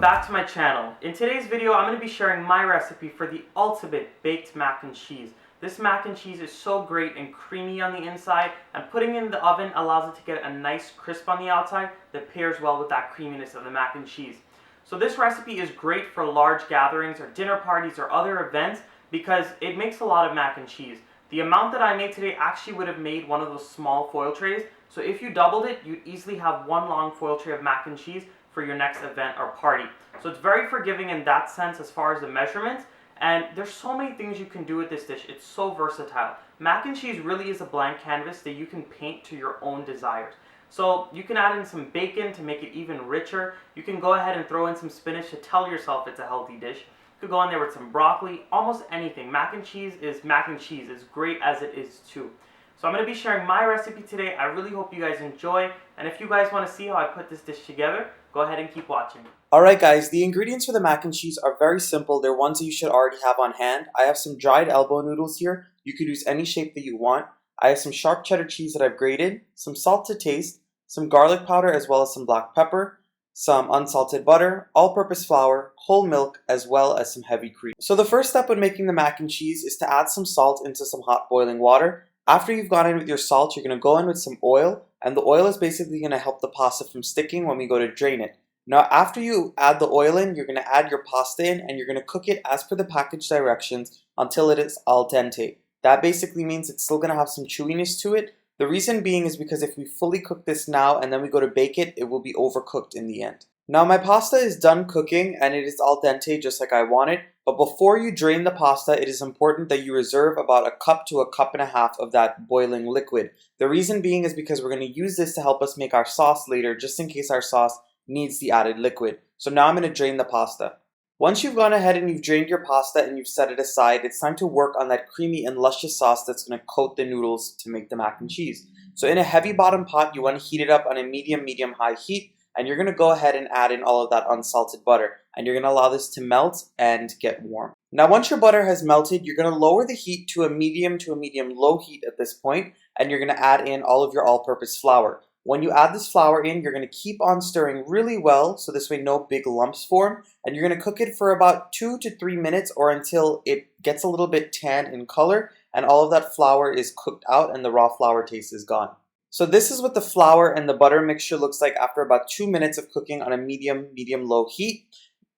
back to my channel. In today's video, I'm going to be sharing my recipe for the ultimate baked mac and cheese. This mac and cheese is so great and creamy on the inside, and putting it in the oven allows it to get a nice crisp on the outside that pairs well with that creaminess of the mac and cheese. So this recipe is great for large gatherings or dinner parties or other events because it makes a lot of mac and cheese. The amount that I made today actually would have made one of those small foil trays, so if you doubled it, you'd easily have one long foil tray of mac and cheese for your next event or party. So it's very forgiving in that sense as far as the measurements, and there's so many things you can do with this dish. It's so versatile. Mac and cheese really is a blank canvas that you can paint to your own desires. So you can add in some bacon to make it even richer. You can go ahead and throw in some spinach to tell yourself it's a healthy dish. You could go in there with some broccoli, almost anything. Mac and cheese is mac and cheese, as great as it is too. So I'm going to be sharing my recipe today. I really hope you guys enjoy, and if you guys want to see how I put this dish together, go ahead and keep watching. Alright guys, the ingredients for the mac and cheese are very simple. They're ones that you should already have on hand. I have some dried elbow noodles here. You could use any shape that you want. I have some sharp cheddar cheese that I've grated, some salt to taste, some garlic powder as well as some black pepper, some unsalted butter, all-purpose flour, whole milk, as well as some heavy cream. So the first step when making the mac and cheese is to add some salt into some hot boiling water. After you've gone in with your salt, you're going to go in with some oil, and the oil is basically going to help the pasta from sticking when we go to drain it. Now after you add the oil in, you're going to add your pasta in, and you're going to cook it as per the package directions until it is al dente. That basically means it's still going to have some chewiness to it. The reason being is because if we fully cook this now and then we go to bake it, it will be overcooked in the end. Now my pasta is done cooking and it is al dente just like I want it, but before you drain the pasta, it is important that you reserve about a cup to a cup and a half of that boiling liquid. The reason being is because we're going to use this to help us make our sauce later, just in case our sauce needs the added liquid. So now I'm going to drain the pasta. Once you've gone ahead and you've drained your pasta and you've set it aside, it's time to work on that creamy and luscious sauce that's going to coat the noodles to make the mac and cheese. So in a heavy bottom pot, you want to heat it up on a medium-high heat, and you're going to go ahead and add in all of that unsalted butter, and you're going to allow this to melt and get warm. Now once your butter has melted, you're going to lower the heat to a medium low heat at this point, and you're going to add in all of your all-purpose flour. When you add this flour in, you're going to keep on stirring really well, so this way no big lumps form, and you're going to cook it for about 2 to 3 minutes or until it gets a little bit tan in color and all of that flour is cooked out and the raw flour taste is gone. So this is what the flour and the butter mixture looks like after about 2 minutes of cooking on a medium-low heat.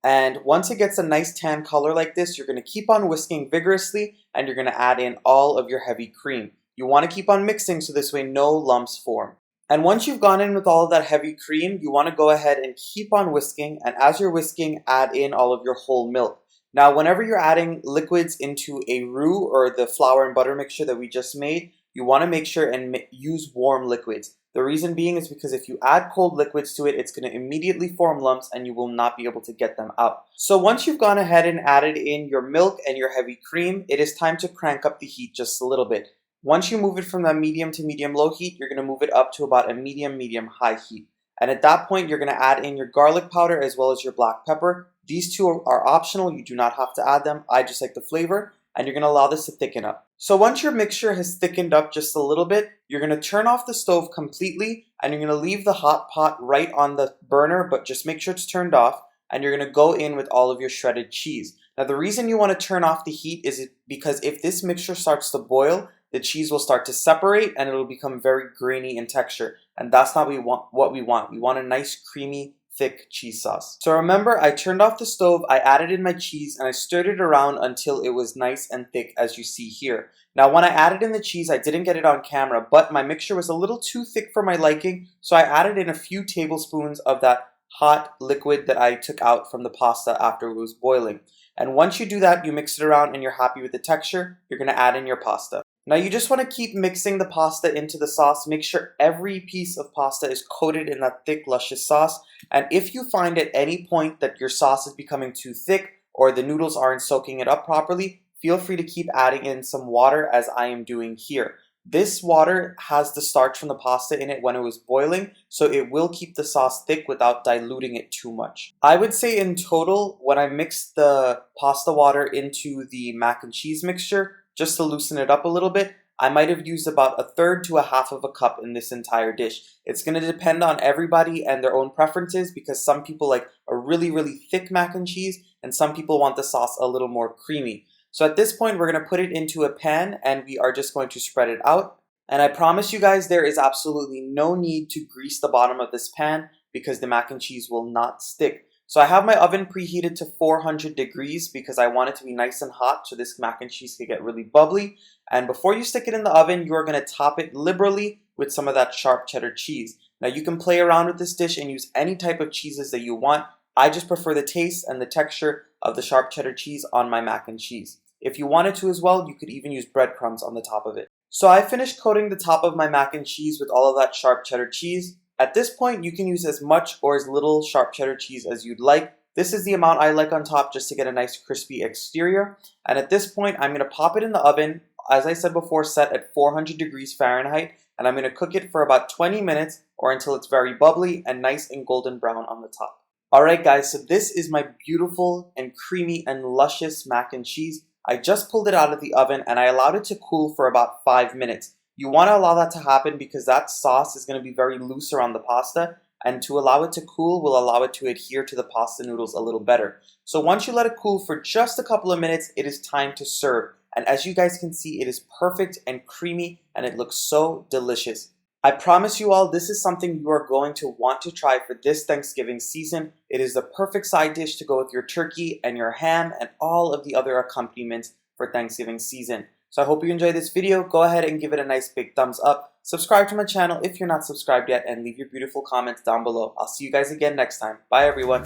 And once it gets a nice tan color like this, you're going to keep on whisking vigorously and you're going to add in all of your heavy cream. You want to keep on mixing so this way no lumps form. And once you've gone in with all of that heavy cream, you want to go ahead and keep on whisking, and as you're whisking, add in all of your whole milk. Now whenever you're adding liquids into a roux or the flour and butter mixture that we just made, you want to make sure and use warm liquids. The reason being is because if you add cold liquids to it, it's going to immediately form lumps and you will not be able to get them out. So once you've gone ahead and added in your milk and your heavy cream, it is time to crank up the heat just a little bit. Once you move it from that medium to medium-low heat, you're going to move it up to about a medium-high heat. And at that point, you're going to add in your garlic powder as well as your black pepper. These two are optional. You do not have to add them. I just like the flavor. And you're going to allow this to thicken up. So once your mixture has thickened up just a little bit, you're going to turn off the stove completely and you're going to leave the hot pot right on the burner, but just make sure it's turned off. And you're going to go in with all of your shredded cheese. Now the reason you want to turn off the heat is because if this mixture starts to boil, the cheese will start to separate and it'll become very grainy in texture. And that's not what we want. We want a nice creamy, thick cheese sauce. So remember, I turned off the stove, I added in my cheese, and I stirred it around until it was nice and thick as you see here. Now when I added in the cheese, I didn't get it on camera, but my mixture was a little too thick for my liking, so I added in a few tablespoons of that hot liquid that I took out from the pasta after it was boiling. And once you do that, you mix it around and you're happy with the texture, you're going to add in your pasta. Now you just want to keep mixing the pasta into the sauce. Make sure every piece of pasta is coated in that thick, luscious sauce. And if you find at any point that your sauce is becoming too thick or the noodles aren't soaking it up properly, feel free to keep adding in some water as I am doing here. This water has the starch from the pasta in it when it was boiling, so it will keep the sauce thick without diluting it too much. I would say in total, when I mixed the pasta water into the mac and cheese mixture, just to loosen it up a little bit, I might have used about a third to a half of a cup in this entire dish. It's going to depend on everybody and their own preferences because some people like a really, really thick mac and cheese and some people want the sauce a little more creamy. So at this point, we're going to put it into a pan and we are just going to spread it out. And I promise you guys, there is absolutely no need to grease the bottom of this pan because the mac and cheese will not stick. So I have my oven preheated to 400 degrees because I want it to be nice and hot so this mac and cheese can get really bubbly. And before you stick it in the oven, you are going to top it liberally with some of that sharp cheddar cheese. Now you can play around with this dish and use any type of cheeses that you want. I just prefer the taste and the texture of the sharp cheddar cheese on my mac and cheese. If you wanted to as well, you could even use breadcrumbs on the top of it. So I finished coating the top of my mac and cheese with all of that sharp cheddar cheese. At this point, you can use as much or as little sharp cheddar cheese as you'd like. This is the amount I like on top just to get a nice crispy exterior. And at this point, I'm going to pop it in the oven, as I said before, set at 400 degrees Fahrenheit. And I'm going to cook it for about 20 minutes or until it's very bubbly and nice and golden brown on the top. Alright guys, so this is my beautiful and creamy and luscious mac and cheese. I just pulled it out of the oven and I allowed it to cool for about 5 minutes. You want to allow that to happen because that sauce is going to be very loose around the pasta, and to allow it to cool will allow it to adhere to the pasta noodles a little better. So once you let it cool for just a couple of minutes, it is time to serve. And as you guys can see, it is perfect and creamy and it looks so delicious. I promise you all, this is something you are going to want to try for this Thanksgiving season. It is the perfect side dish to go with your turkey and your ham and all of the other accompaniments for Thanksgiving season. So I hope you enjoyed this video. Go ahead and give it a nice big thumbs up. Subscribe to my channel if you're not subscribed yet and leave your beautiful comments down below. I'll see you guys again next time. Bye everyone.